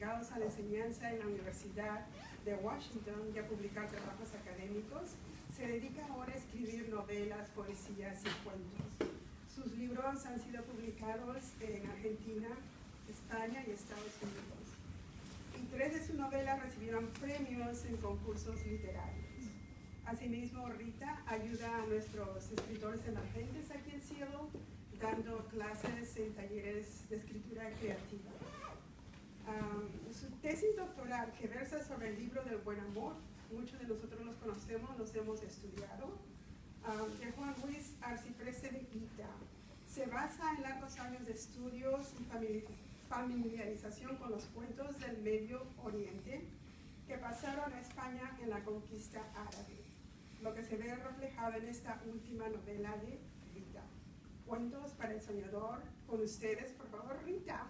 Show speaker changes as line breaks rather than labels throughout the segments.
dedicados a la enseñanza en la Universidad de Washington y a publicar trabajos académicos, se dedica ahora a escribir novelas, poesías y cuentos. Sus libros han sido publicados en Argentina, España y Estados Unidos. Y 3 de sus novelas recibieron premios en concursos literarios. Asimismo, Rita ayuda a nuestros escritores emergentes aquí en Seattle, dando clases en talleres de escritura creativa. Su tesis doctoral, que versa sobre el libro del buen amor, muchos de nosotros los conocemos, los hemos estudiado, de Juan Luis Arcipreste de Ita, se basa en largos años de estudios y familiarización con los cuentos del Medio Oriente que pasaron a España en la conquista árabe, lo que se ve reflejado en esta última novela de Rita. Cuentos para el soñador, con ustedes, por favor, Rita.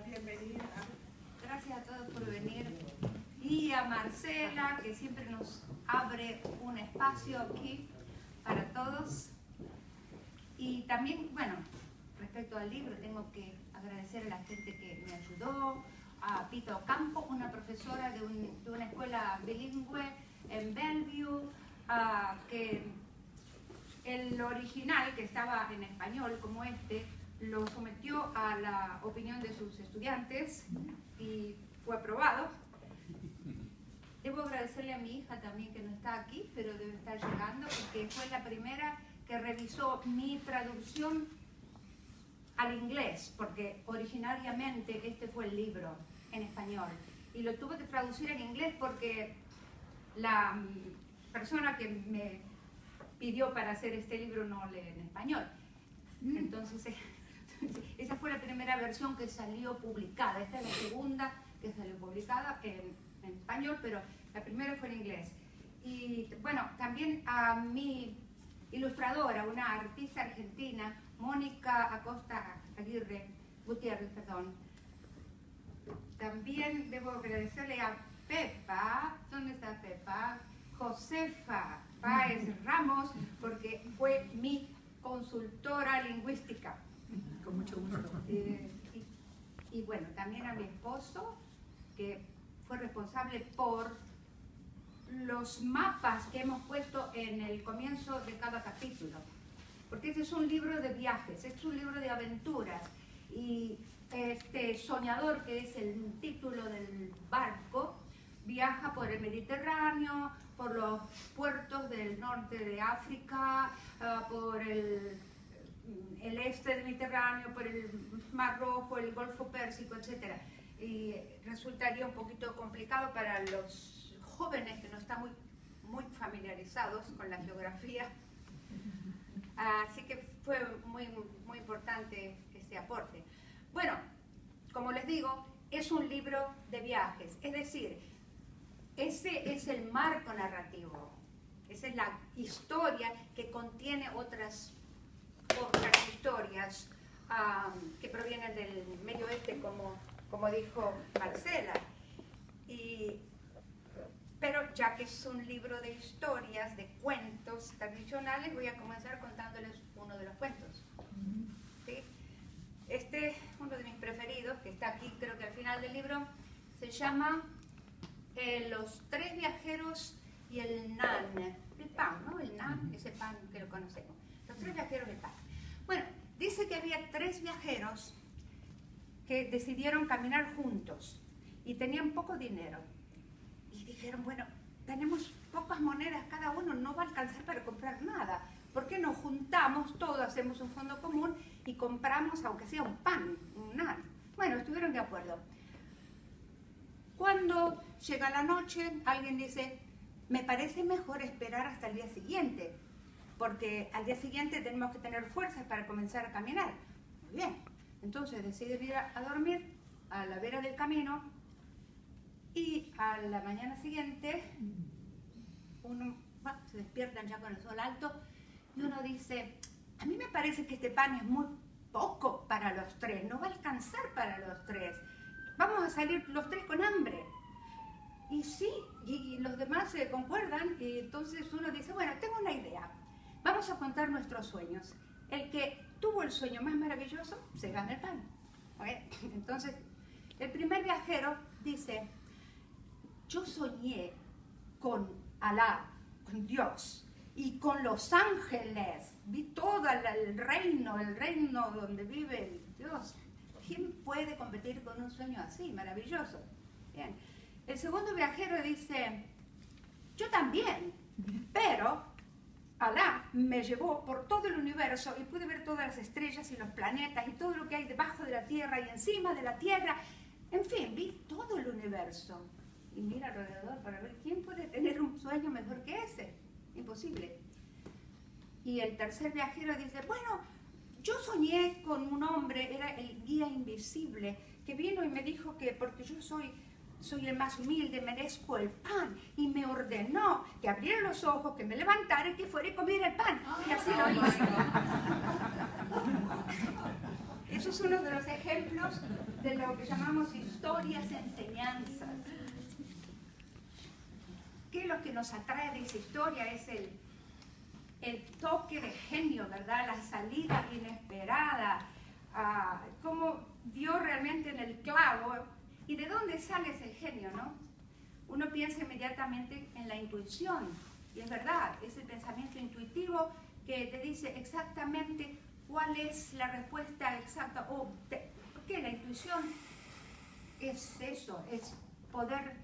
Bienvenida.
Gracias a todos por venir. Y a Marcela, que siempre nos abre un espacio aquí para todos. Y también, bueno, respecto al libro, tengo que agradecer a la gente que me ayudó, a Pita Ocampo, una profesora de una escuela bilingüe en Bellevue, que el original, que estaba en español como este, lo sometió a la opinión de sus estudiantes y fue aprobado. Debo agradecerle a mi hija también, que no está aquí, pero debe estar llegando, porque fue la primera que revisó mi traducción al inglés, porque originariamente este fue el libro en español. Y lo tuve que traducir en inglés porque la persona que me pidió para hacer este libro no lee en español. Entonces, esa fue la primera versión que salió publicada. Esta es la segunda que salió publicada en español, pero la primera fue en inglés. Y bueno, también a mi ilustradora, una artista argentina, Mónica Acosta Aguirre, Gutiérrez, perdón. También debo agradecerle a Pepa, ¿dónde está Pepa? Josefa Páez Ramos, porque fue mi consultora lingüística.
Con mucho gusto.
Y bueno, también a mi esposo, que fue responsable por los mapas que hemos puesto en el comienzo de cada capítulo. Porque este es un libro de viajes, este es un libro de aventuras. Y este soñador, que es el título del barco, viaja por el Mediterráneo, por los puertos del norte de África, por el este del Mediterráneo, por el Mar Rojo, el Golfo Pérsico, etc. Y resultaría un poquito complicado para los jóvenes que no están muy familiarizados con la geografía. Así que fue muy importante este aporte. Bueno, como les digo, es un libro de viajes, es decir, ese es el marco narrativo, esa es la historia que contiene otras historias que provienen del Medio Oeste, como dijo Marcela. Pero ya que es un libro de historias, de cuentos tradicionales, voy a comenzar contándoles uno de los cuentos. ¿Sí? Este, uno de mis preferidos, que está aquí creo que al final del libro, se llama Los 3 viajeros y el nan, el pan, ¿no? El nan, ese pan que lo conocemos. Los 3 viajeros y el pan. Bueno, dice que había 3 viajeros que decidieron caminar juntos y tenían poco dinero. Y dijeron, bueno, tenemos pocas monedas cada uno, no va a alcanzar para comprar nada. ¿Por qué nos juntamos todos, hacemos un fondo común y compramos, aunque sea un pan, un nan? Bueno, estuvieron de acuerdo. Cuando llega la noche, alguien dice, me parece mejor esperar hasta el día siguiente, porque al día siguiente tenemos que tener fuerzas para comenzar a caminar. Muy bien, entonces deciden ir a dormir a la vera del camino y a la mañana siguiente se despiertan ya con el sol alto y uno dice, a mí me parece que este pan es muy poco para los 3, no va a alcanzar para los 3. Vamos a salir los 3 con hambre. Y sí, y los demás se concuerdan, y entonces uno dice, bueno, tengo una idea. Vamos vamos a contar nuestros sueños. El que tuvo el sueño más maravilloso se gana el pan. ¿Okay? Entonces, el primer viajero dice, yo soñé con Alá, con Dios, y con los ángeles. Vi todo el reino donde vive Dios. ¿Quién puede competir con un sueño así, maravilloso? Bien. El segundo viajero dice, yo también, pero Alá me llevó por todo el universo y pude ver todas las estrellas y los planetas y todo lo que hay debajo de la tierra y encima de la tierra. En fin, vi todo el universo. Y mira alrededor para ver quién puede tener un sueño mejor que ese. Imposible. Y el tercer viajero dice, bueno, yo soñé con un hombre, era el guía invisible, que vino y me dijo que porque yo soy el más humilde, merezco el pan, y me ordenó que abriera los ojos, que me levantara y que fuera y comiera el pan. Y así lo hice. Eso es uno de los ejemplos de lo que llamamos historias, enseñanzas. ¿Qué es lo que nos atrae de esa historia? Es el toque de genio, ¿verdad? La salida inesperada, cómo dio realmente en el clavo. ¿Y de dónde sale ese genio, no? Uno piensa inmediatamente en la intuición, y es verdad, es el pensamiento intuitivo que te dice exactamente cuál es la respuesta exacta. Porque la intuición es eso, es poder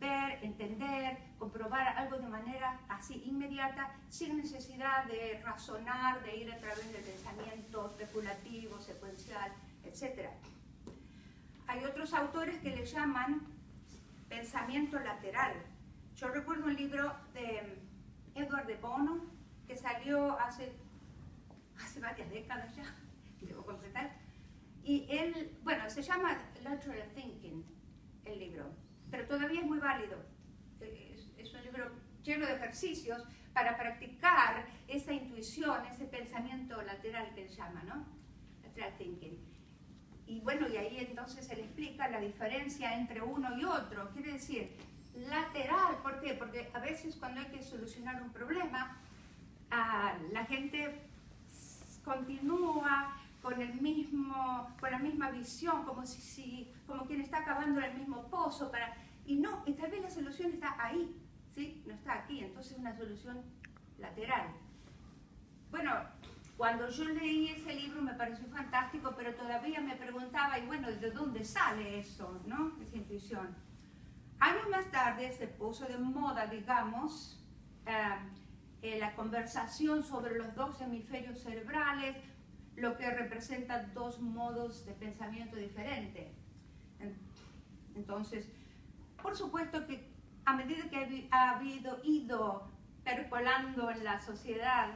ver, entender, comprobar algo de manera así inmediata, sin necesidad de razonar, de ir a través del pensamiento especulativo, secuencial, etc. Hay otros autores que le llaman pensamiento lateral. Yo recuerdo un libro de Edward de Bono que salió hace varias décadas ya, debo confesar, y él, bueno, se llama Lateral Thinking, el libro, pero todavía es muy válido. Es un libro lleno de ejercicios para practicar esa intuición, ese pensamiento lateral que él llama, ¿no? Lateral Thinking. Y bueno, y ahí entonces se le explica la diferencia entre uno y otro. Quiere decir, lateral, ¿por qué? Porque a veces cuando hay que solucionar un problema, la gente continúa con la misma visión, como quien está acabando en el mismo pozo, y tal vez la solución está ahí, ¿sí? No está aquí, entonces es una solución lateral. Bueno, cuando yo leí ese libro me pareció fantástico, pero todavía me preguntaba, y bueno, ¿de dónde sale eso, no? Esa intuición. Años más tarde se puso de moda, digamos, la conversación sobre los dos hemisferios cerebrales, lo que representa dos modos de pensamiento diferentes. Entonces, por supuesto que a medida que ha ido percolando en la sociedad,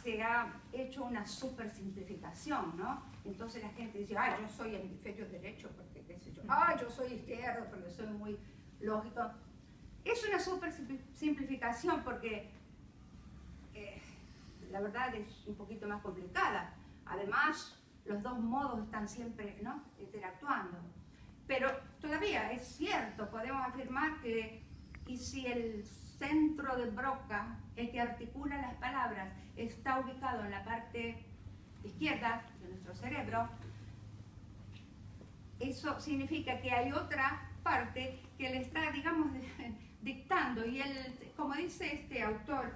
se ha hecho una super simplificación, ¿no? Entonces la gente dice, yo soy hemisferio derecho, porque qué sé yo, yo soy izquierdo, porque soy muy lógico. Es una super simplificación porque la verdad es un poquito más complicada. Además, los dos modos están siempre, ¿no?, interactuando. Pero todavía es cierto, podemos afirmar que, y si el centro de Broca, el que articula las palabras, está ubicado en la parte izquierda de nuestro cerebro, eso significa que hay otra parte que le está, digamos, dictando. Y él, como dice este autor,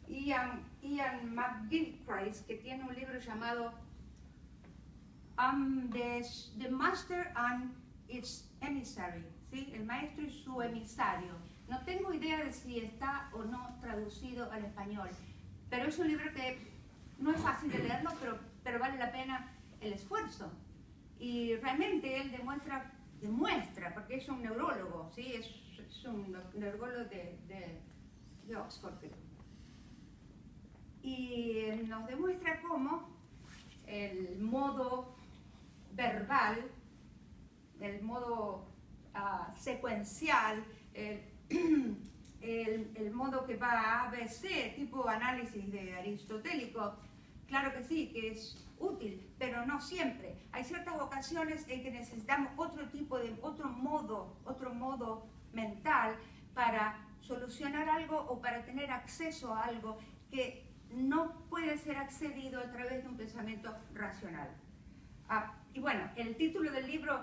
Ian McGilchrist, que tiene un libro llamado The Master and Its Emissary, ¿sí? El maestro y su emisario. No tengo idea de si está o no traducido al español, pero es un libro que no es fácil de leerlo, pero vale la pena el esfuerzo. Y realmente él demuestra, porque es un neurólogo, ¿sí? Es un neurólogo de Oxford. Y nos demuestra cómo el modo verbal, el modo secuencial, el modo que va a ABC, tipo análisis de aristotélico, claro que sí, que es útil, pero no siempre. Hay ciertas ocasiones en que necesitamos otro modo mental para solucionar algo o para tener acceso a algo que ser accedido a través de un pensamiento racional. Y bueno, el título del libro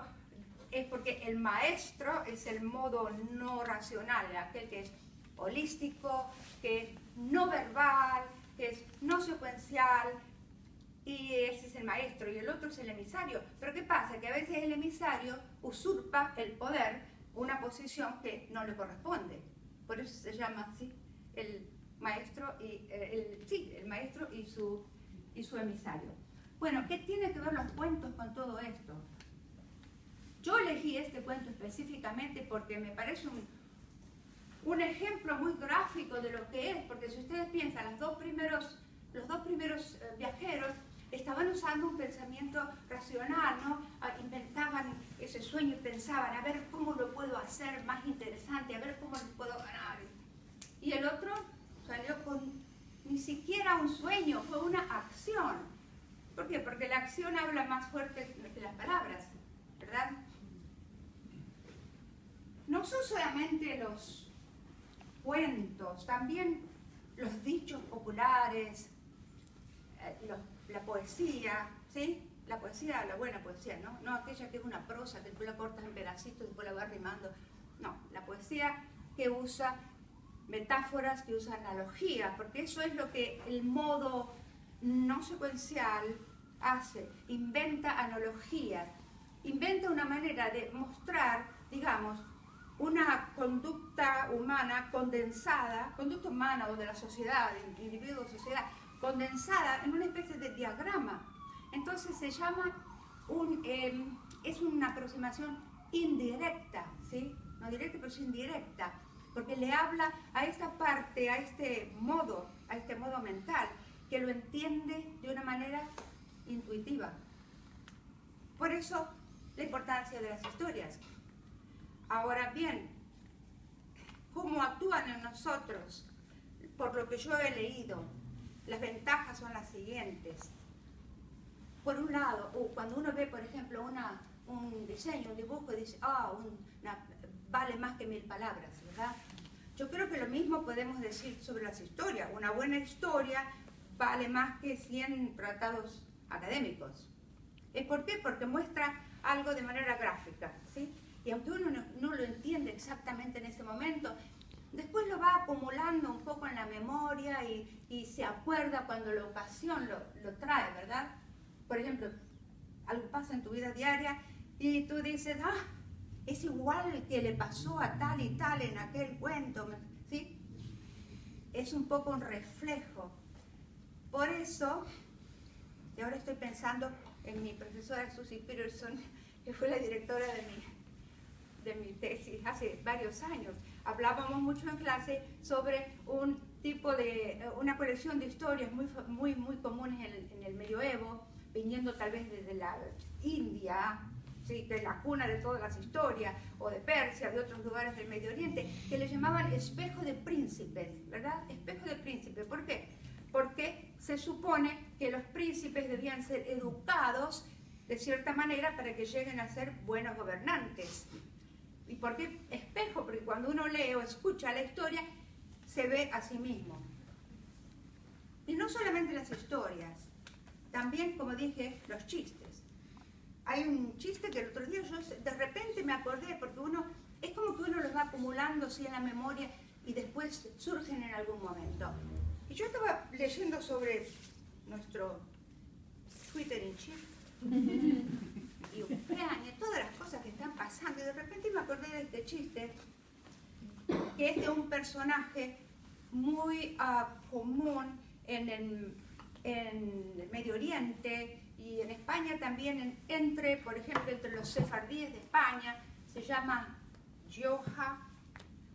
es porque el maestro es el modo no racional, aquel que es holístico, que es no verbal, que es no secuencial, y ese es el maestro, y el otro es el emisario. Pero ¿qué pasa? Que a veces el emisario usurpa el poder, una posición que no le corresponde. Por eso se llama así el maestro y el maestro y su emisario. Bueno, ¿qué tiene que ver los cuentos con todo esto? Yo elegí este cuento específicamente porque me parece un ejemplo muy gráfico de lo que es, porque si ustedes piensan, los dos primeros viajeros estaban usando un pensamiento racional, ¿no? Inventaban ese sueño y pensaban, a ver cómo lo puedo hacer más interesante, a ver cómo lo puedo ganar. Y el otro salió con ni siquiera un sueño, fue una acción. ¿Por qué? Porque la acción habla más fuerte que las palabras, ¿verdad? No son solamente los cuentos, también los dichos populares, la poesía, ¿sí? La poesía, la buena poesía, ¿no? No aquella que es una prosa, que después la cortas en pedacitos y después la vas rimando. No, la poesía que usa metáforas, que usa analogías, porque eso es lo que el modo no secuencial hace, inventa analogías, inventa una manera de mostrar, digamos, una conducta humana condensada, conducta humana o de la sociedad, individuo, sociedad, condensada en una especie de diagrama. Entonces se llama, es una aproximación indirecta, ¿sí? No directa, pero es indirecta, porque le habla a esta parte, a este modo mental, que lo entiende de una manera intuitiva. Por eso la importancia de las historias. Ahora bien, ¿cómo actúan en nosotros? Por lo que yo he leído, las ventajas son las siguientes. Por un lado, cuando uno ve, por ejemplo, un diseño, un dibujo, dice, vale más que 1000 palabras, ¿verdad? Yo creo que lo mismo podemos decir sobre las historias. Una buena historia vale más que 100 tratados académicos. ¿Por qué? Porque muestra algo de manera gráfica, ¿sí? Y aunque uno no lo entiende exactamente en ese momento, después lo va acumulando un poco en la memoria y se acuerda cuando la ocasión lo trae, ¿verdad? Por ejemplo, algo pasa en tu vida diaria y tú dices, es igual que le pasó a tal y tal en aquel cuento, ¿sí? Es un poco un reflejo. Por eso, y ahora estoy pensando en mi profesora Susie Peterson, que fue la directora de mi tesis hace varios años. Hablábamos mucho en clase sobre un tipo de, una colección de historias muy comunes en el medioevo, viniendo tal vez desde la India, ¿sí? Que es la cuna de todas las historias, o de Persia, de otros lugares del Medio Oriente, que le llamaban espejo de príncipes, ¿verdad? Espejo de príncipes. ¿Por qué? Porque se supone que los príncipes debían ser educados de cierta manera para que lleguen a ser buenos gobernantes. ¿Y por qué espejo? Porque cuando uno lee o escucha la historia, se ve a sí mismo. Y no solamente las historias, también, como dije, los chistes. Hay un chiste que el otro día yo de repente me acordé, porque es como que uno los va acumulando así en la memoria y después surgen en algún momento. Y yo estaba leyendo sobre nuestro Twitter in chief y Ucrania, todas las cosas que están pasando, y de repente me acordé de este chiste, que es de un personaje muy común en el Medio Oriente y en España también, por ejemplo, entre los sefardíes de España, se llama Yoja,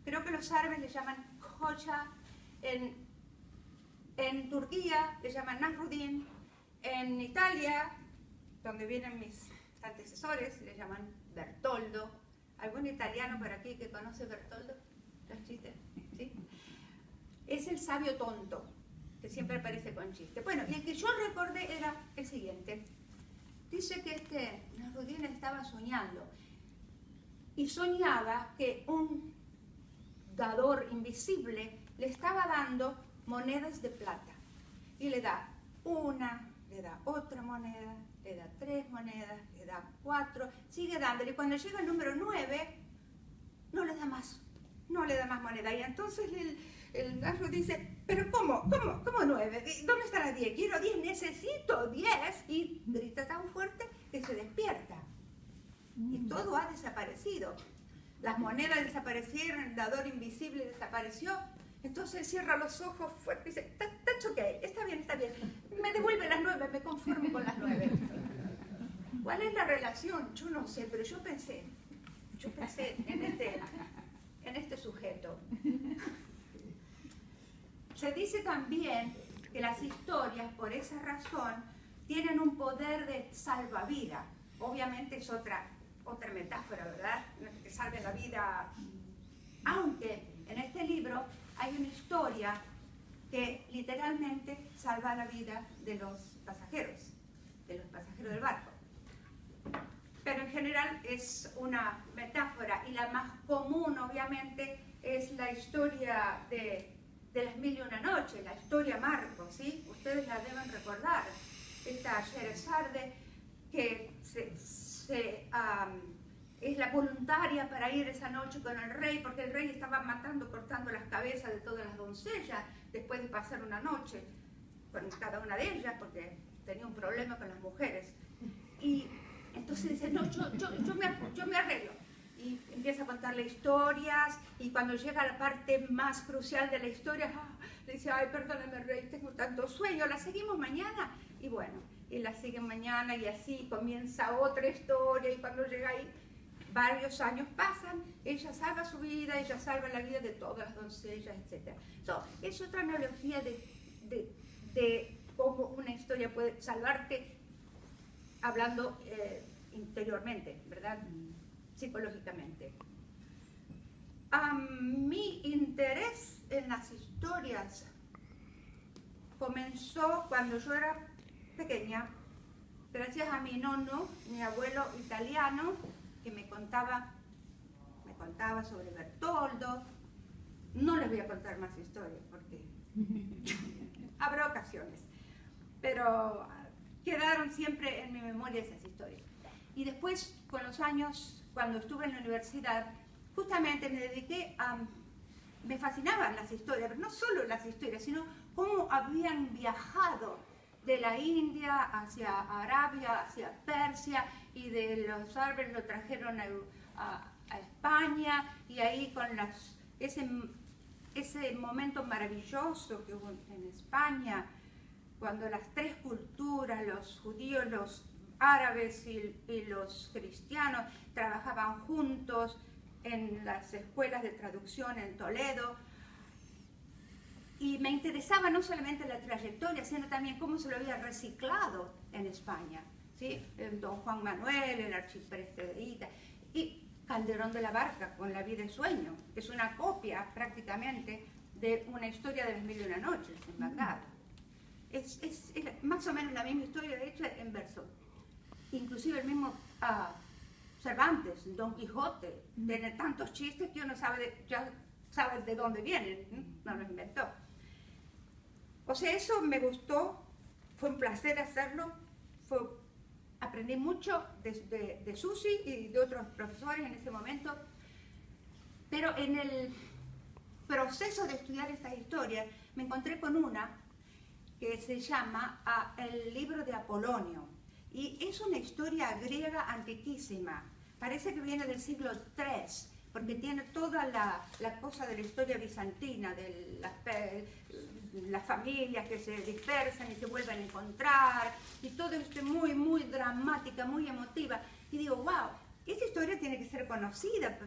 creo que los árabes le llaman Hoja, en Turquía le llaman Nasruddin, en Italia, donde vienen mis antecesores, le llaman Bertoldo. ¿Algún italiano por aquí que conoce Bertoldo? Los chistes, ¿sí? Es el sabio tonto, que siempre aparece con chistes. Bueno, y el que yo recordé era el siguiente. Dice que Nasruddin estaba soñando, y soñaba que un dador invisible le estaba dando monedas de plata, y le da una, le da otra moneda, le da 3 monedas, le da 4, sigue dándole. Y cuando llega el número 9, no le da más, no le da más moneda. Y entonces el gallo dice, pero ¿cómo 9? ¿Dónde está la 10? Quiero 10, necesito 10. Y grita tan fuerte que se despierta. Y todo ha desaparecido. Las monedas desaparecieron, el dador invisible desapareció. Entonces cierra los ojos fuerte y dice, that's okay, está bien. Me devuelve las 9, me conformo con las 9. ¿Cuál es la relación? Yo no sé, pero yo pensé en este sujeto. Se dice también que las historias, por esa razón, tienen un poder de salvavidas. Obviamente es otra metáfora, ¿verdad? Que salve la vida. Aunque en este libro hay una historia que literalmente salva la vida de los pasajeros del barco. Pero en general es una metáfora, y la más común obviamente es la historia de las 1001 noches, la historia Marco, ¿sí? Ustedes la deben recordar. Esta Scheherazade que es la voluntaria para ir esa noche con el rey, porque el rey estaba cortando las cabezas de todas las doncellas después de pasar una noche con cada una de ellas, porque tenía un problema con las mujeres. Y entonces dice, no, yo me arreglo. Y empieza a contarle historias, y cuando llega a la parte más crucial de la historia, le dice, ay, perdóname, rey, tengo tanto sueño, ¿la seguimos mañana? Y bueno, y la siguen mañana, y así comienza otra historia, y cuando llega ahí, varios años pasan, ella salva su vida, ella salva la vida de todas las doncellas, etc. Es otra analogía de cómo una historia puede salvarte hablando interiormente, ¿verdad? Psicológicamente. Mi interés en las historias comenzó cuando yo era pequeña, gracias a mi nonno, mi abuelo italiano, que me contaba sobre Bertoldo. No les voy a contar más historias porque habrá ocasiones, pero quedaron siempre en mi memoria esas historias. Y después, con los años, cuando estuve en la universidad, justamente me dediqué me fascinaban las historias, pero no solo las historias, sino cómo habían viajado de la India hacia Arabia, hacia Persia, y de los árabes lo trajeron a España, y ahí con ese momento maravilloso que hubo en España, cuando las 3 culturas, los judíos, los árabes y los cristianos, trabajaban juntos en las escuelas de traducción en Toledo. Y me interesaba no solamente la trayectoria, sino también cómo se lo había reciclado en España, ¿sí? El don Juan Manuel, el archipreste de Ita, y Calderón de la Barca con La vida en sueño, que es una copia prácticamente de una historia de las 1001 noches en Bagdad. Es más o menos la misma historia, hecha en verso. Inclusive el mismo Cervantes, Don Quijote, tiene tantos chistes que uno ya sabe de dónde vienen, no los inventó. O sea, eso me gustó, fue un placer hacerlo, aprendí mucho de Susi y de otros profesores en ese momento, pero en el proceso de estudiar esta historia me encontré con una que se llama El libro de Apolonio, y es una historia griega antiquísima, parece que viene del siglo III, porque tiene toda la cosa de la historia bizantina, de las familias que se dispersan y se vuelven a encontrar, y todo esto muy, muy dramática, muy emotiva. Y digo, wow, esta historia tiene que ser conocida,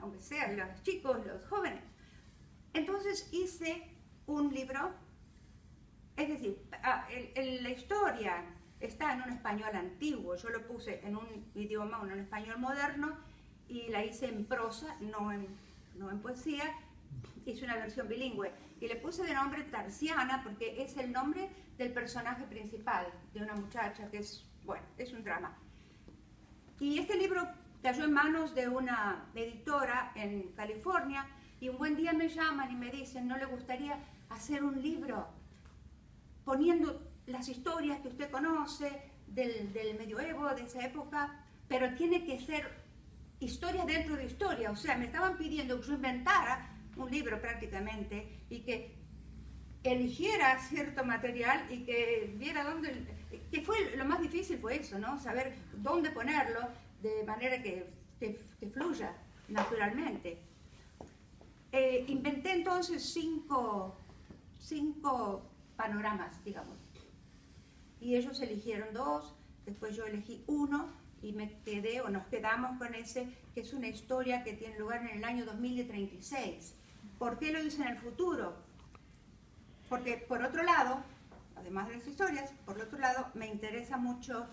aunque sean los chicos, los jóvenes. Entonces hice un libro, es decir, la historia está en un español antiguo, yo lo puse en un idioma, en un español moderno, y la hice en prosa, no en poesía. Hice una versión bilingüe y le puse de nombre Tarsiana porque es el nombre del personaje principal, de una muchacha que es un drama. Y este libro cayó en manos de una editora en California, y un buen día me llaman y me dicen, ¿no le gustaría hacer un libro poniendo las historias que usted conoce del medioevo, de esa época, pero tiene que ser historias dentro de historia. O sea, me estaban pidiendo que yo inventara un libro prácticamente y que eligiera cierto material y que viera dónde, que fue lo más difícil, fue eso, ¿no? Saber dónde ponerlo de manera que fluya naturalmente. Inventé entonces cinco panoramas, digamos, y ellos eligieron 2, después yo elegí 1 y me quedé, o nos quedamos con ese, que es una historia que tiene lugar en el año 2036. ¿Por qué lo hice en el futuro? Porque por otro lado, además de las historias, por otro lado me interesa mucho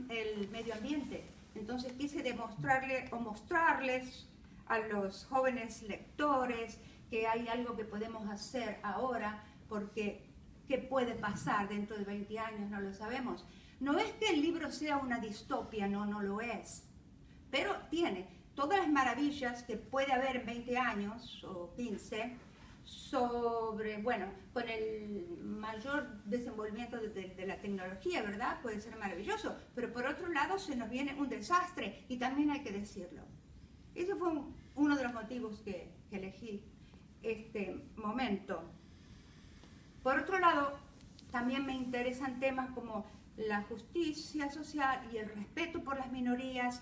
el medio ambiente. Entonces quise mostrarles a los jóvenes lectores que hay algo que podemos hacer ahora, porque ¿qué puede pasar dentro de 20 años? No lo sabemos. No es que el libro sea una distopia, no lo es, pero tiene todas las maravillas que puede haber en 20 años o 15 sobre, bueno, con el mayor desenvolvimiento de la tecnología, ¿verdad? Puede ser maravilloso, pero por otro lado se nos viene un desastre y también hay que decirlo. Ese fue uno de los motivos que elegí este momento. Por otro lado, también me interesan temas como la justicia social y el respeto por las minorías,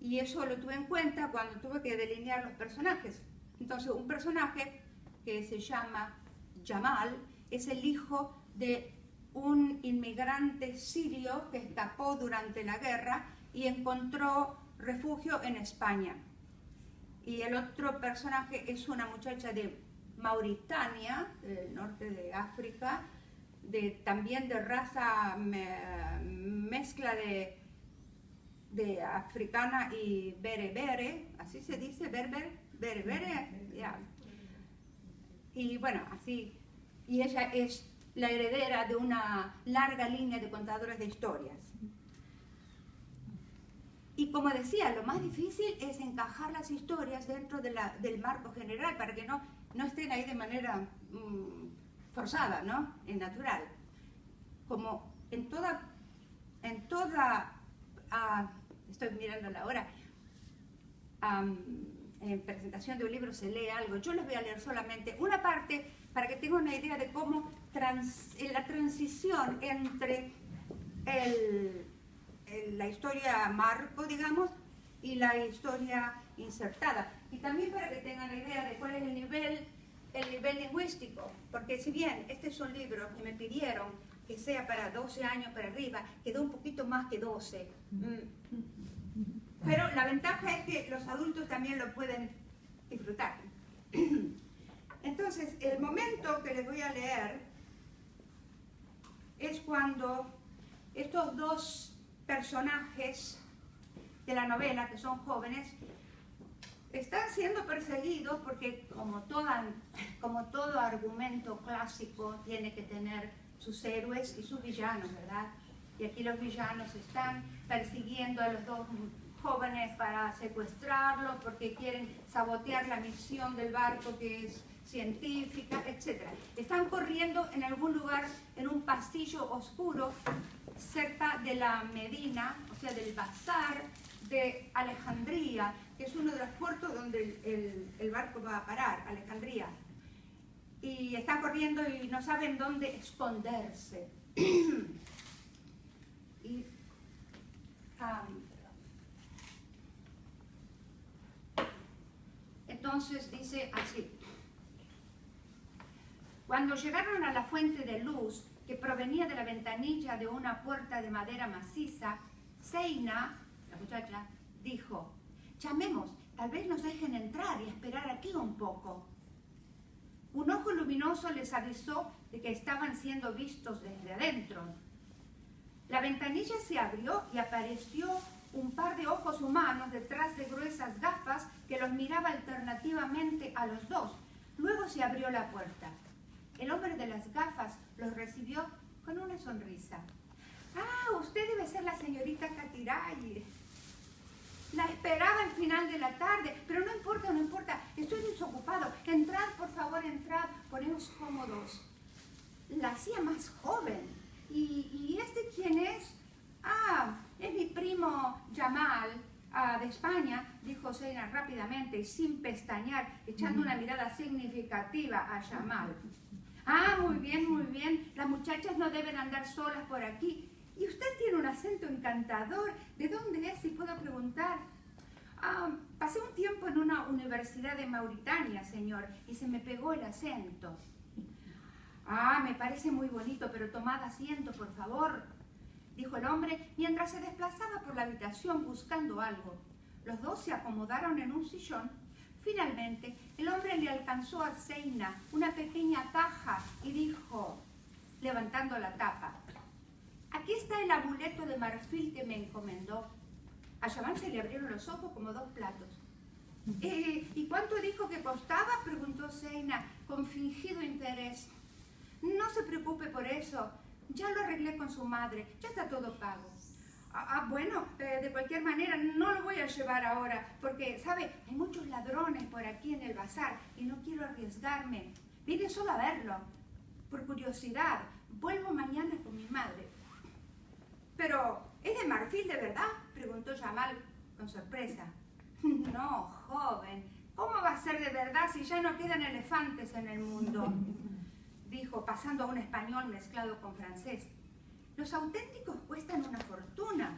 y eso lo tuve en cuenta cuando tuve que delinear los personajes. Entonces, un personaje que se llama Jamal es el hijo de un inmigrante sirio que escapó durante la guerra y encontró refugio en España. Y el otro personaje es una muchacha de Mauritania, del norte de África, también de raza mezcla de africana y berebere, así se dice, berebere, ya. Y bueno, así, y ella es la heredera de una larga línea de contadores de historias. Y como decía, lo más difícil es encajar las historias dentro del marco general para que no estén ahí de manera forzada, ¿no? Natural. Como en toda estoy mirando la hora, en presentación de un libro se lee algo. Yo les voy a leer solamente una parte para que tengan una idea de cómo la transición entre la historia marco, digamos, y la historia insertada. Y también para que tengan la idea de cuál es el nivel lingüístico, porque si bien este es un libro que me pidieron que sea para 12 años para arriba, quedó un poquito más que 12. Pero la ventaja es que los adultos también lo pueden disfrutar. Entonces, el momento que les voy a leer es cuando estos 2 personajes de la novela, que son jóvenes, están siendo perseguidos porque, como todo argumento clásico, tiene que tener sus héroes y sus villanos, ¿verdad? Y aquí los villanos están persiguiendo a los 2 jóvenes para secuestrarlos porque quieren sabotear la misión del barco, que es científica, etc. Están corriendo en algún lugar, en un pasillo oscuro, cerca de la Medina, o sea, del bazar de Alejandría, que es uno de los puertos donde el barco va a parar, Alejandría. Y están corriendo y no saben dónde esconderse. Y, entonces dice así: cuando llegaron a la fuente de luz que provenía de la ventanilla de una puerta de madera maciza, Zeina, la muchacha, dijo: llamemos, tal vez nos dejen entrar y esperar aquí un poco. Un ojo luminoso les avisó de que estaban siendo vistos desde adentro. La ventanilla se abrió y apareció un par de ojos humanos detrás de gruesas gafas que los miraba alternativamente a los 2. Luego se abrió la puerta. El hombre de las gafas los recibió con una sonrisa. Ah, usted debe ser la señorita Katiray. La esperaba al final de la tarde, pero no importa, estoy desocupado. Entrad, por favor, entrad, poneos cómodos. la hacía más joven. ¿Y este quién es? Ah, es mi primo Jamal, de España, dijo Zeina rápidamente y sin pestañear, echando una mirada significativa a Jamal. Ah, muy bien, las muchachas no deben andar solas por aquí. Y usted tiene un acento encantador. ¿De dónde es, si puedo preguntar? Pasé un tiempo en una universidad de Mauritania, señor, y se me pegó el acento. Me parece muy bonito, pero tomad asiento, por favor, dijo el hombre mientras se desplazaba por la habitación buscando algo. Los dos se acomodaron en un sillón. Finalmente, el hombre le alcanzó a Zeina una pequeña caja y dijo, levantando la tapa, aquí está el amuleto de marfil que me encomendó. A Jamal se le abrieron los ojos como dos platos. ¿Y cuánto dijo que costaba?, preguntó Zeina con fingido interés. No se preocupe por eso, ya lo arreglé con su madre, ya está todo pago. Bueno, de cualquier manera no lo voy a llevar ahora, porque, ¿sabe? Hay muchos ladrones por aquí en el bazar y no quiero arriesgarme. Vine solo a verlo, por curiosidad. Vuelvo mañana con mi madre. ¿Pero es de marfil de verdad?, preguntó Jamal con sorpresa. No, joven, ¿cómo va a ser de verdad si ya no quedan elefantes en el mundo?, dijo, pasando a un español mezclado con francés. Los auténticos cuestan una fortuna.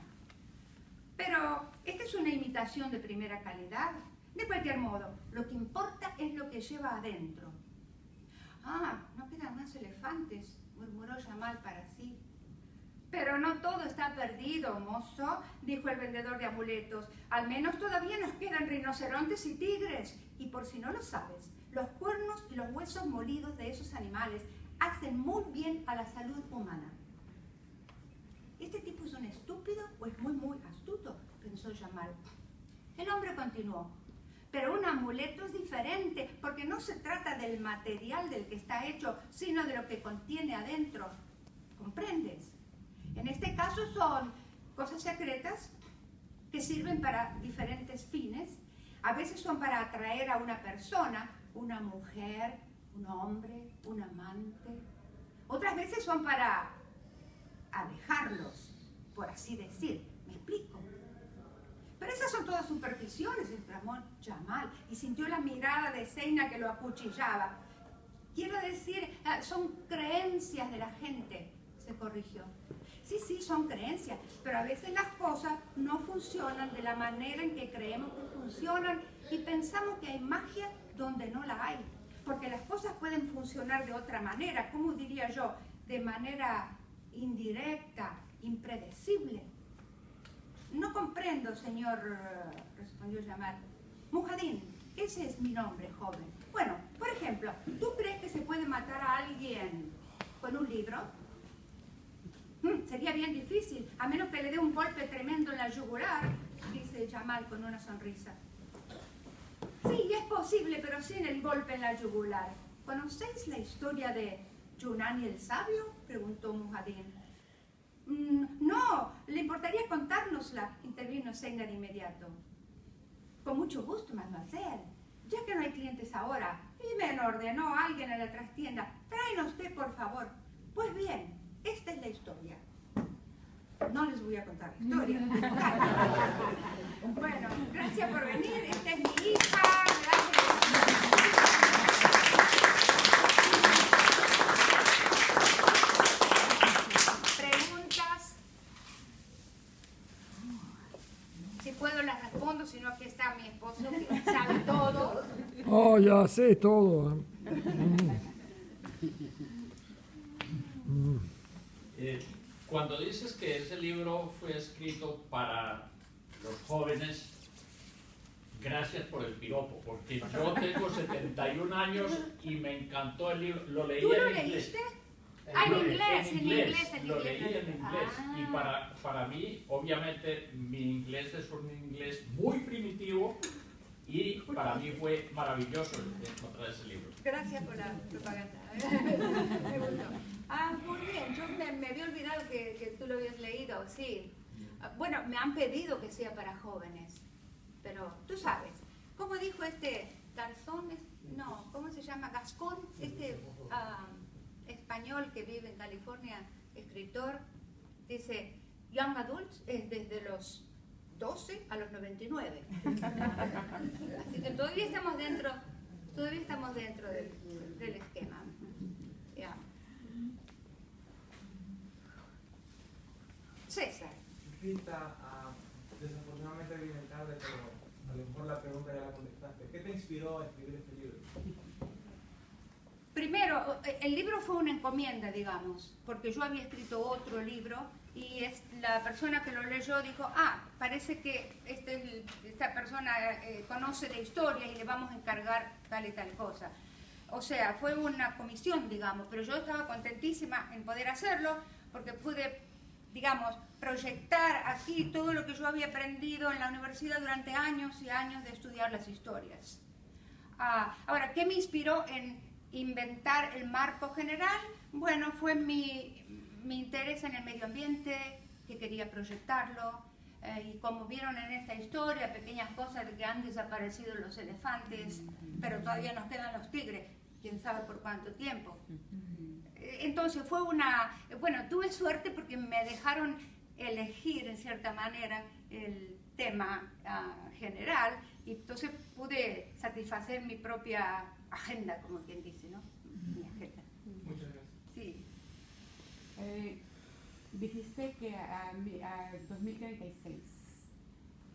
Pero esta es una imitación de primera calidad. De cualquier modo, lo que importa es lo que lleva adentro. No quedan más elefantes, murmuró Jamal para sí. Pero no todo está perdido, mozo, dijo el vendedor de amuletos. Al menos todavía nos quedan rinocerontes y tigres. Y por si no lo sabes, los cuernos y los huesos molidos de esos animales hacen muy bien a la salud humana. ¿Este tipo es un estúpido o es muy astuto?, pensó Jamal. El hombre continuó. Pero un amuleto es diferente, porque no se trata del material del que está hecho, sino de lo que contiene adentro. ¿Comprendes? En este caso son cosas secretas que sirven para diferentes fines. A veces son para atraer a una persona, una mujer, un hombre, un amante. Otras veces son para alejarlos, por así decir. ¿Me explico? Pero esas son todas supersticiones, exclamó Jamal, y sintió la mirada de Zeina que lo acuchillaba. Quiero decir, son creencias de la gente, se corrigió. Sí, son creencias, pero a veces las cosas no funcionan de la manera en que creemos que funcionan y pensamos que hay magia donde no la hay. Porque las cosas pueden funcionar de otra manera, ¿cómo diría yo? De manera indirecta, impredecible. No comprendo, señor, respondió Jamal. Mujadín, ese es mi nombre, joven. Bueno, por ejemplo, ¿tú crees que se puede matar a alguien con un libro? Sería bien difícil, a menos que le dé un golpe tremendo en la yugular, dice Jamal con una sonrisa. Sí, es posible, pero sin el golpe en la yugular. ¿Conocéis la historia de Yunani el Sabio?, preguntó Mujadín. No, ¿le importaría contárnosla?, intervino Zeina de inmediato. Con mucho gusto, mademoiselle. Ya que no hay clientes ahora, y me ordenó alguien en la trastienda, tráenos té, por favor. Pues bien, esta es la historia. No les voy a contar la historia. Bueno, gracias por venir. Esta es mi hija. ¿Preguntas? Si puedo las respondo, si no aquí está mi esposo que sabe todo.
Oh, ya sé todo.
Cuando dices que ese libro fue escrito para los jóvenes, gracias por el piropo, porque yo tengo 71 años y me encantó el libro. Lo leí
¿Tú lo
en inglés.
leíste? En inglés.
Lo leí en inglés. Y para mí, obviamente, mi inglés es un inglés muy primitivo y para mí fue maravilloso encontrar ese libro.
Gracias por la propaganda. Muy bien, yo me había olvidado que tú lo habías leído, sí. Bueno, me han pedido que sea para jóvenes, pero tú sabes, ¿cómo dijo este Garzón? No, ¿cómo se llama? Gascón, español que vive en California, escritor, dice, Young Adults es desde los 12 a los 99. Así que todavía estamos dentro del esquema. Yeah. César.
Rita, desafortunadamente viene tarde, pero a lo mejor la pregunta ya la contestaste. ¿Qué te inspiró a escribir este libro?
Primero, el libro fue una encomienda, digamos, porque yo había escrito otro libro y la persona que lo leyó dijo, parece que esta persona conoce de historia y le vamos a encargar tal y tal cosa. O sea, fue una comisión, digamos, pero yo estaba contentísima en poder hacerlo porque pude, digamos, proyectar aquí todo lo que yo había aprendido en la universidad durante años y años de estudiar las historias. Ahora, ¿qué me inspiró en inventar el marco general? Bueno, fue mi interés en el medio ambiente, que quería proyectarlo, y como vieron en esta historia, pequeñas cosas de que han desaparecido los elefantes, pero todavía nos quedan los tigres, quién sabe por cuánto tiempo. Entonces fue tuve suerte porque me dejaron elegir en cierta manera el tema general, y entonces pude satisfacer mi propia agenda, como quien dice, ¿no? Mi agenda.
Muchas gracias.
Sí.
Dijiste que a 2036.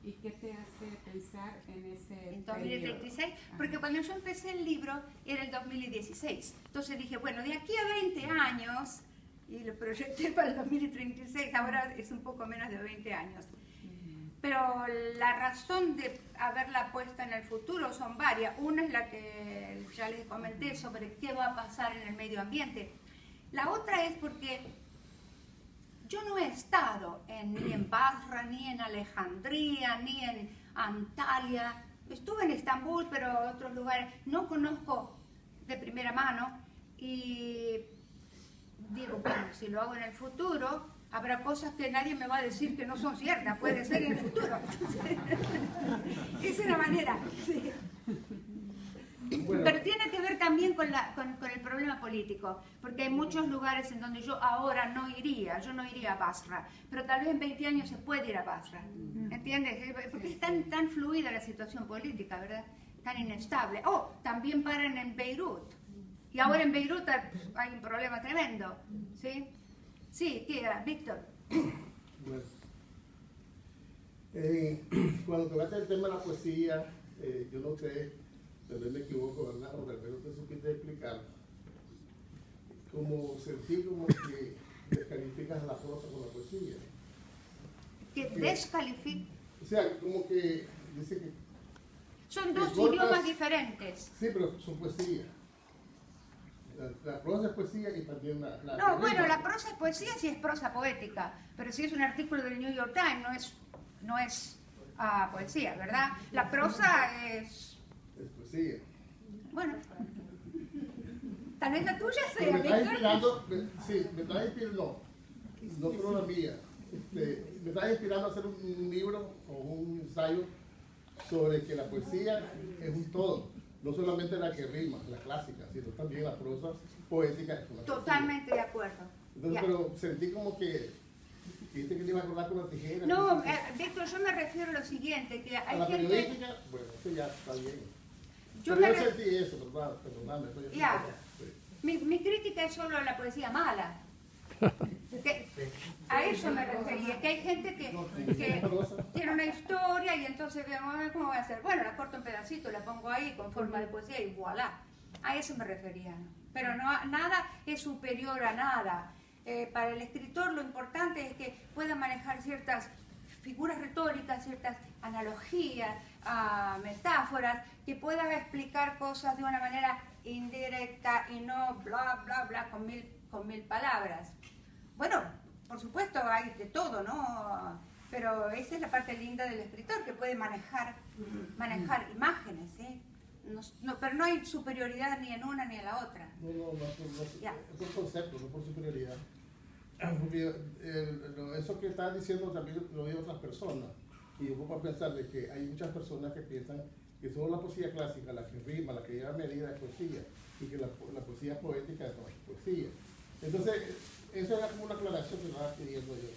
¿Y qué te hace pensar en ese
En 2036, porque cuando yo empecé el libro era el 2016. Entonces dije, bueno, de aquí a 20 años, y lo proyecté para el 2036, ahora es un poco menos de 20 años. Pero la razón de haberla puesta en el futuro son varias. Una es la que ya les comenté sobre qué va a pasar en el medio ambiente. La otra es porque yo no he estado ni en Basra, ni en Alejandría, ni en Antalya. Estuve en Estambul, pero en otros lugares. No conozco de primera mano y digo, bueno, si lo hago en el futuro, habrá cosas que nadie me va a decir que no son ciertas, puede ser en el futuro. Esa es la manera. Sí.
Bueno.
Pero tiene que ver también con el problema político, porque hay muchos lugares en donde yo ahora no iría, yo no iría a Basra, pero tal vez en 20 años se puede ir a Basra, ¿entiendes? Porque es tan fluida la situación política, ¿verdad? Tan inestable. También paran en Beirut, y ahora en Beirut hay un problema tremendo, ¿sí? Sí, ¿qué era? Víctor.
Bueno, cuando tocaste el tema de la poesía, yo no sé, tal vez me equivoco, ¿verdad? O tal vez no te supiste explicar, como sentí como que descalificas la prosa con la poesía.
Que descalifica.
O sea, como que dice que...
Son dos
cortas-
idiomas diferentes.
Sí, pero son poesía. La prosa es poesía y también la
No, bueno, la prosa es poesía si es prosa poética, pero si es un artículo del New York Times no es poesía, ¿verdad? La prosa es...
Es poesía.
Bueno, tal vez la tuya
Pero
sea,
me está
Víctor.
inspirando, me está inspirando, no solo la mía, me está inspirando a hacer un libro o un ensayo sobre que la poesía es un todo. No solamente la que rima, la clásica, sino también la prosa poética. Es una
Totalmente de acuerdo.
Entonces,
Ya.
pero sentí como que dijiste que te iba a acordar con la tijera.
No, Víctor, yo me refiero a lo siguiente, que
a
hay
la
gente...
periodística, bueno, eso ya está bien.
Yo
Pero
me
yo
re-
sentí eso, ¿verdad? Perdóname. eso yo
Ya.
sentí.
Mi crítica es solo a la poesía mala. A eso me refería, que hay gente que tiene una historia y entonces vemos cómo voy a hacer. Bueno, la corto en pedacitos, la pongo ahí con forma de poesía y voilà. A eso me refería, ¿no? Pero no, nada es superior a nada. Para el escritor lo importante es que pueda manejar ciertas figuras retóricas, ciertas analogías, metáforas, que pueda explicar cosas de una manera indirecta y no bla, bla, bla con mil palabras. Bueno, por supuesto hay de todo, ¿no? Pero esa es la parte linda del escritor, que puede manejar imágenes, ¿sí? Pero no hay superioridad ni en una ni en la otra.
No,
Ya.
es por concepto, no por superioridad. Porque eso que estás diciendo también lo oí otras personas. Y yo puedo a pensar de que hay muchas personas que piensan que solo la poesía clásica, la que rima, la que lleva medida de poesía. y que la poesía poética de toda poesía. Entonces, eso era como una aclaración que estaba pidiendo yo.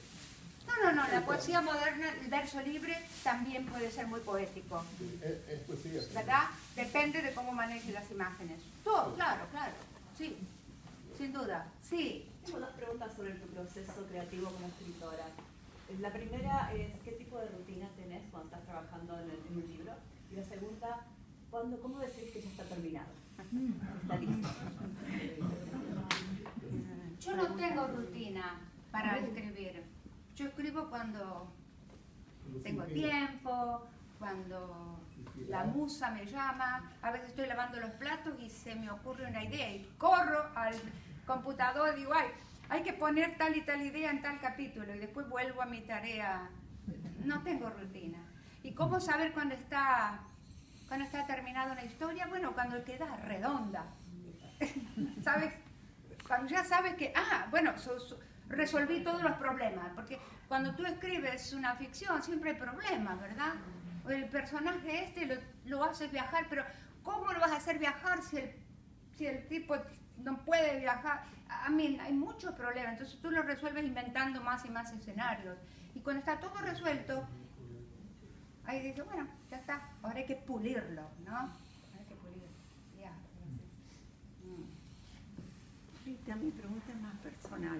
No, la poesía moderna, el verso libre, también puede ser muy poético,
Es poesía. Sí.
¿verdad? Depende de cómo maneje las imágenes. Todo, claro, sí, sin duda, sí.
Tengo dos preguntas sobre tu proceso creativo como escritora. La primera es, ¿qué tipo de rutina tenés cuando estás trabajando en un libro? Y la segunda, ¿cómo decís que ya está terminado? Está listo.
Yo no tengo rutina para escribir. Yo escribo cuando tengo tiempo, cuando la musa me llama. A veces estoy lavando los platos y se me ocurre una idea y corro al computador y digo, ay, hay que poner tal y tal idea en tal capítulo y después vuelvo a mi tarea. No tengo rutina. ¿Y cómo saber cuándo está terminada una historia? Bueno, cuando queda redonda. ¿Sabes? Cuando ya sabes que, resolví todos los problemas, porque cuando tú escribes una ficción siempre hay problemas, ¿verdad? El personaje lo haces viajar, pero ¿cómo lo vas a hacer viajar si el tipo no puede viajar? Hay muchos problemas, entonces tú lo resuelves inventando más y más escenarios. Y cuando está todo resuelto, ahí dices, bueno, ya está, ahora hay que pulirlo, ¿no? Hay que pulirlo, ya.
Rita, mi pregunta es más personal.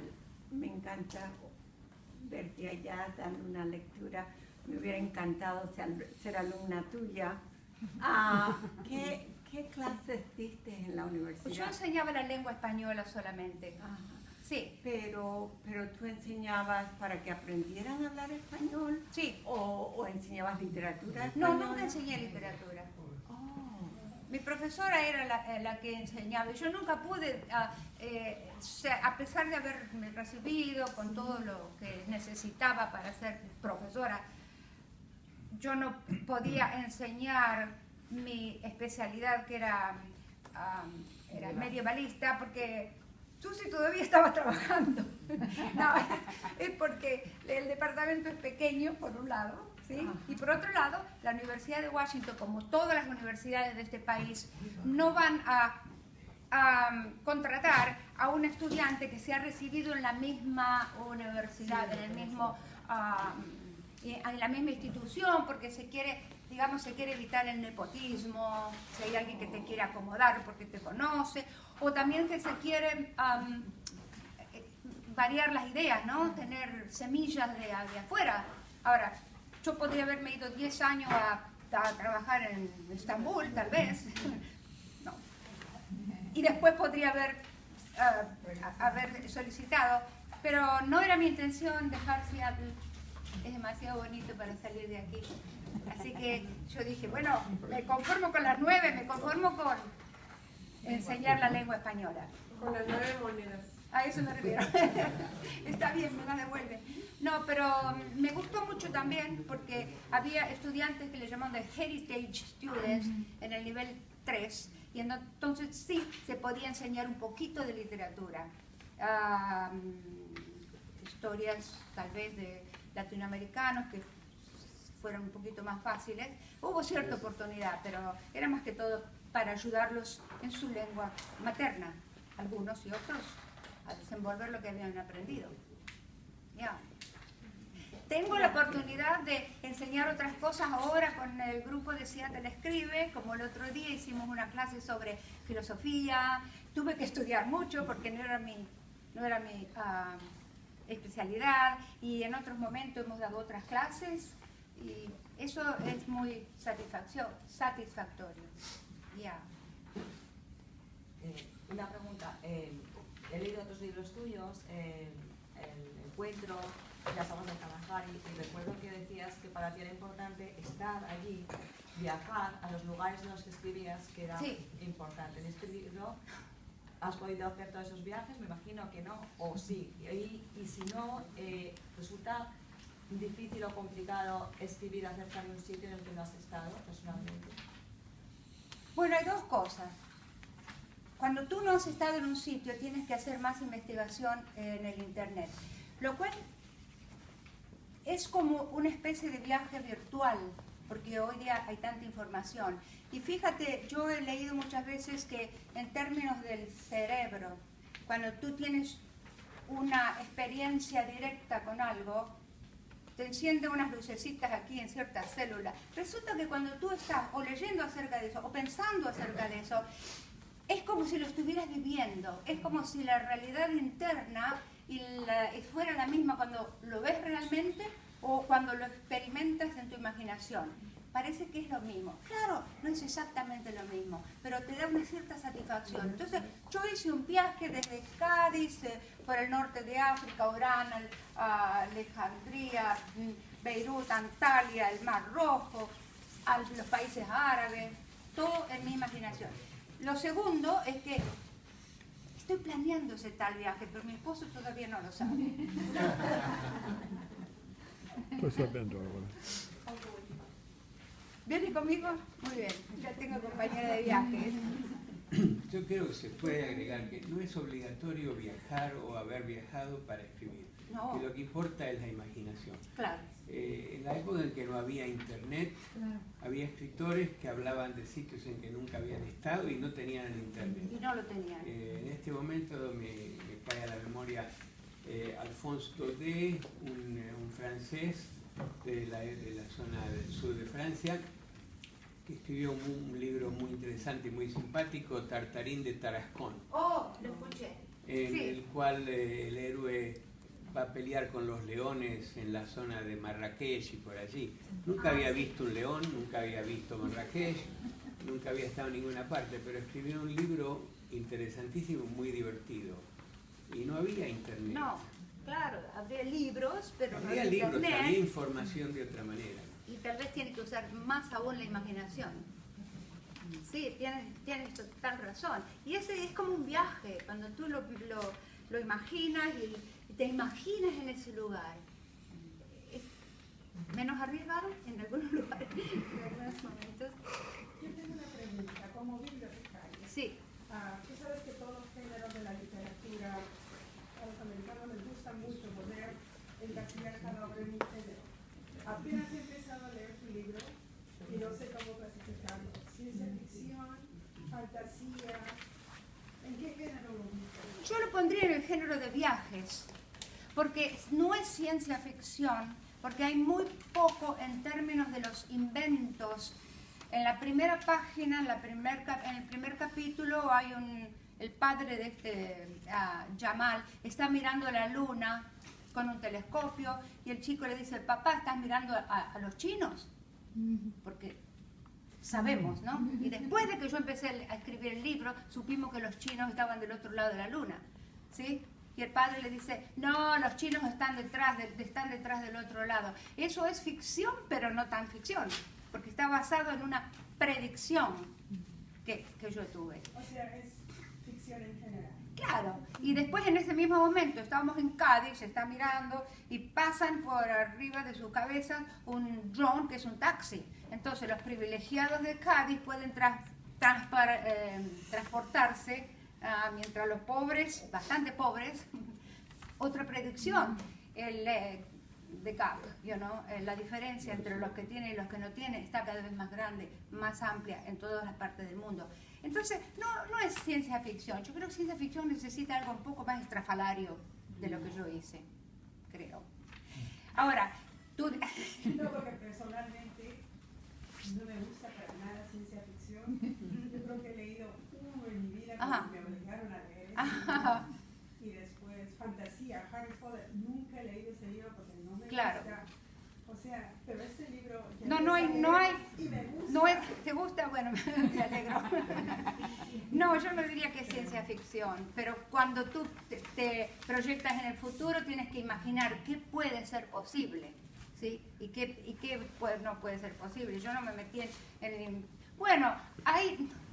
Me encanta verte allá dando una lectura. Me hubiera encantado ser alumna tuya. ¿Qué clases diste en la universidad?
Yo enseñaba la lengua española solamente.
Ajá.
Sí.
Pero tú enseñabas para que aprendieran a hablar español.
Sí.
¿O enseñabas literatura
No,
española?
nunca enseñé literatura.
Oh.
Mi profesora era la que enseñaba y yo nunca pude, a pesar de haberme recibido con todo lo que necesitaba para ser profesora, yo no podía enseñar mi especialidad, que era medievalista, porque Susi todavía estaba trabajando. No, es porque el departamento es pequeño, por un lado, ¿sí? Y por otro lado, la Universidad de Washington, como todas las universidades de este país, no van a contratar a un estudiante que se ha recibido en la misma universidad, en la misma institución, porque se quiere evitar el nepotismo, si hay alguien que te quiere acomodar porque te conoce, o también que se quiere variar las ideas, ¿no? Tener semillas de afuera. Ahora, yo podría haberme ido 10 años a trabajar en Estambul, tal vez, no. Y después podría haber solicitado, pero no era mi intención dejar Seattle. Es demasiado bonito para salir de aquí. Así que yo dije, bueno, me conformo con las 9, me conformo con enseñar la lengua española.
Con las 9 monedas.
A eso me refiero. Está bien, me la devuelven. No, pero me gustó mucho también porque había estudiantes que le llaman de Heritage Students en el nivel 3 y entonces sí se podía enseñar un poquito de literatura. Historias tal vez de latinoamericanos que fueron un poquito más fáciles. Hubo cierta oportunidad, pero era más que todo para ayudarlos en su lengua materna, algunos y otros, a desenvolver lo que habían aprendido. Ya. Tengo la oportunidad de enseñar otras cosas ahora con el grupo de Seattle Escribe, como el otro día hicimos una clase sobre filosofía. Tuve que estudiar mucho porque no era mi especialidad, y en otros momentos hemos dado otras clases y eso es muy satisfactorio. Ya.
Una pregunta. He leído otros libros tuyos, El Encuentro, Las Aguas de trabajar, y recuerdo que decías que para ti era importante estar allí, viajar a los lugares en los que escribías, que era importante. En este libro, ¿has podido hacer todos esos viajes? Me imagino que no, o sí. Y si no, ¿resulta difícil o complicado escribir acerca de un sitio en el que no has estado personalmente?
Bueno, hay dos cosas. Cuando tú no has estado en un sitio, tienes que hacer más investigación en el internet, lo cual es como una especie de viaje virtual, porque hoy día hay tanta información. Y fíjate, yo he leído muchas veces que en términos del cerebro, cuando tú tienes una experiencia directa con algo, te enciende unas lucecitas aquí en ciertas células. Resulta que cuando tú estás o leyendo acerca de eso o pensando acerca de eso, es como si lo estuvieras viviendo, es como si la realidad interna fuera la misma cuando lo ves realmente o cuando lo experimentas en tu imaginación. Parece que es lo mismo. Claro, no es exactamente lo mismo, pero te da una cierta satisfacción. Entonces, yo hice un viaje desde Cádiz, por el norte de África, Orán, Alejandría, Beirut, Antalya, el Mar Rojo, a los países árabes, todo en mi imaginación. Lo segundo es que estoy planeando ese tal viaje, pero mi esposo todavía no lo sabe.
Estoy sabiendo ahora.
¿Viene conmigo? Muy bien, ya tengo compañera de viaje.
Yo creo que se puede agregar que no es obligatorio viajar o haber viajado para escribir.
No.
Que lo que importa es la imaginación.
Claro.
En la época en que no había internet, había escritores que hablaban de sitios en que nunca habían estado y no tenían el internet.
Y no lo tenían.
En este momento me cae a la memoria Alphonse Daudet, un francés de la zona del sur de Francia, que escribió un libro muy interesante y muy simpático, Tartarín de Tarascón.
Oh, lo escuché.
En
Sí.
el cual el héroe va a pelear con los leones en la zona de Marrakech y por allí. Nunca había visto un león, nunca había visto Marrakech, nunca había estado en ninguna parte, pero escribió un libro interesantísimo, muy divertido. Y no había internet.
No, claro, había libros, pero no
Había
había
libros,
internet.
había información de otra manera.
Y tal vez tiene que usar más aún la imaginación. Sí, tienes total razón. Y ese es como un viaje, cuando tú lo imaginas y te imaginas en ese lugar. Es menos arriesgado en algunos lugares, en algunos momentos.
Yo tengo una pregunta, como bibliotecaria.
Sí.
Tú sabes que todos los géneros de la literatura, a los americanos les gusta mucho poder encasillar cada obra en un género. Apenas he empezado a leer tu libro y no sé cómo clasificarlo. Ciencia ficción, fantasía, ¿en qué género lo ubicas?
Yo lo pondría en el género de viajes, porque no es ciencia ficción, porque hay muy poco en términos de los inventos. En la primera página, en el primer capítulo, hay el padre de Jamal, está mirando la luna con un telescopio y el chico le dice, papá, ¿estás mirando a los chinos? Porque sabemos, ¿no? Y después de que yo empecé a escribir el libro, supimos que los chinos estaban del otro lado de la luna, ¿sí? Y el padre le dice, no, los chinos están detrás del otro lado. Eso es ficción, pero no tan ficción, porque está basado en una predicción que yo tuve.
O sea, es ficción en general.
Claro, y después en ese mismo momento estábamos en Cádiz, se está mirando y pasan por arriba de su cabeza un drone que es un taxi. Entonces los privilegiados de Cádiz pueden transportarse, mientras los pobres, bastante pobres, otra predicción, de gap, la diferencia entre los que tienen y los que no tienen está cada vez más grande, más amplia en todas las partes del mundo. Entonces, no es ciencia ficción. Yo creo que ciencia ficción necesita algo un poco más estrafalario de lo que yo hice, creo. Ahora, tú...
No, porque personalmente no me gusta para nada ciencia ficción. Yo creo que he leído uno en mi vida porque me obligaron a leer eso. Y después fantasía, Harry Potter. Nunca he leído ese libro porque no me gusta. O sea, pero este libro...
No hay... ¿Te gusta? Bueno, me alegro. No, yo no diría que es ciencia ficción, pero cuando tú te proyectas en el futuro tienes que imaginar qué puede ser posible, ¿sí? Y qué no puede ser posible. Yo no me metí en... Bueno,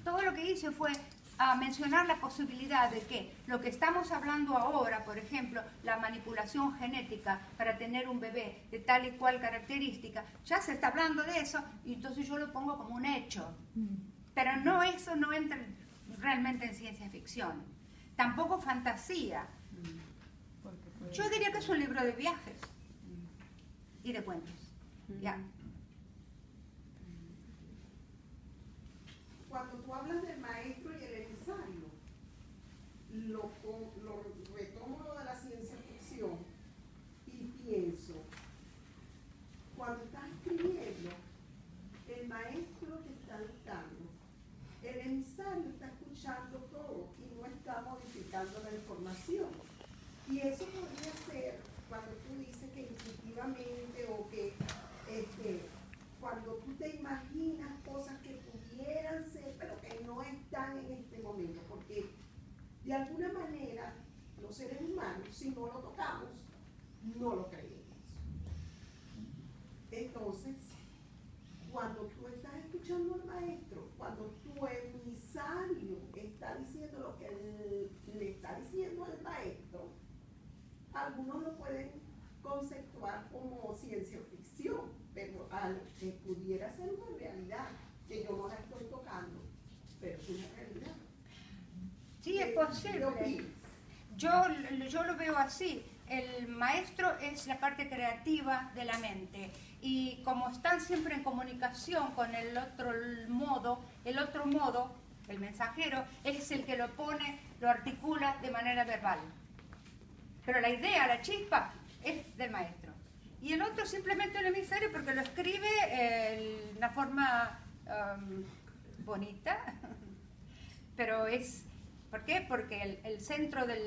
todo lo que hice fue a mencionar la posibilidad de que lo que estamos hablando ahora, por ejemplo, la manipulación genética para tener un bebé de tal y cual característica, ya se está hablando de eso y entonces yo lo pongo como un hecho. Pero eso no entra realmente en ciencia ficción. Tampoco fantasía. Yo diría que es un libro de viajes y de cuentos. Ya.
cuando tú hablas del maestro y el emisario, lo retomo lo de la ciencia ficción y pienso, cuando estás escribiendo, el maestro te está dictando, el emisario está escuchando todo y no está modificando la información. Y eso podría ser cuando tú dices que intuitivamente o que cuando tú te imaginas cosas que pudieran ser, pero que no están en este momento, porque de alguna manera los seres humanos, si no lo tocamos, no lo creemos. Entonces, cuando tú estás escuchando al maestro, cuando tu emisario está diciendo lo que le está diciendo al maestro, algunos lo pueden conceptuar como ciencia ficción, pero que pudiera ser una realidad, que yo no la estoy tocando, pero es una realidad.
Sí, es posible. Yo lo veo así. El maestro es la parte creativa de la mente y como están siempre en comunicación con el otro modo, el mensajero, es el que lo pone, lo articula de manera verbal. Pero la idea, la chispa, es del maestro. Y el otro simplemente el emisario porque lo escribe de una forma bonita, pero es... ¿Por qué? Porque el centro del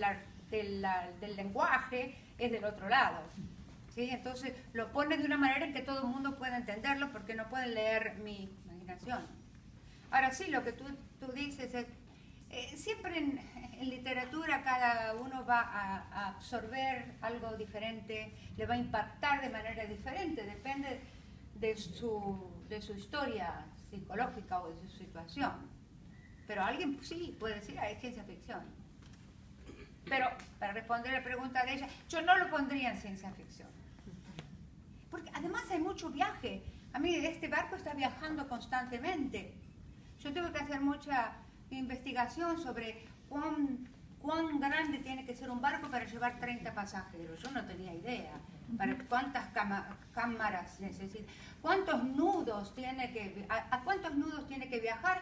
lenguaje es del otro lado. ¿Sí? Entonces lo pone de una manera en que todo el mundo pueda entenderlo porque no pueden leer mi imaginación. Ahora sí, lo que tú dices es... siempre en literatura cada uno va a absorber algo diferente, le va a impactar de manera diferente, depende de su historia psicológica o de su situación. Pero alguien sí puede decir, es ciencia ficción. Pero para responder la pregunta de ella, yo no lo pondría en ciencia ficción. Porque además hay mucho viaje. A mí este barco está viajando constantemente. Yo tuve que hacer mucha investigación sobre cuán grande tiene que ser un barco para llevar 30 pasajeros. Yo no tenía idea. Para cuántas cámaras necesita, a cuántos nudos tiene que viajar